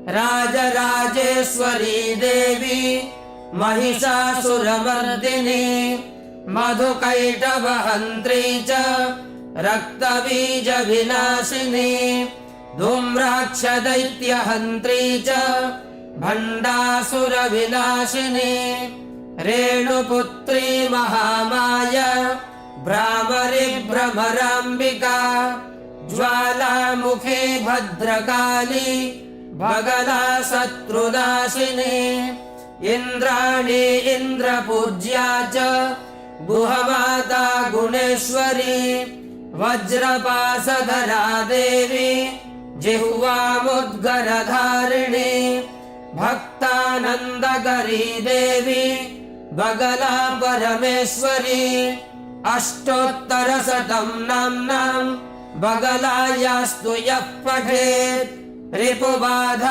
राजराजेश्वरी देवी महिषासुरमर्दिनी मधुकैटभहन्त्री च रक्तबीजविनाशिनी धूम्राक्षदैत्यहन्त्री च भण्डासुरविनाशिनी रेणुपुत्री महामाया भ्रामरी भ्रमराम्बिका ज्वालामुखी भद्रकाली भगला शत्रुनाशिनी इन्द्राणी इन्द्रपूज्या च गुहमाता गुणेश्वरी वज्रपाशधरा देवी जिह्वामुद्गरधारिणी भक्तानन्दकरी देवी बगला परमेश्वरी अष्टोत्तरशतं नाम्नां बगलायास्तु यः पठेत् रिपुबाधा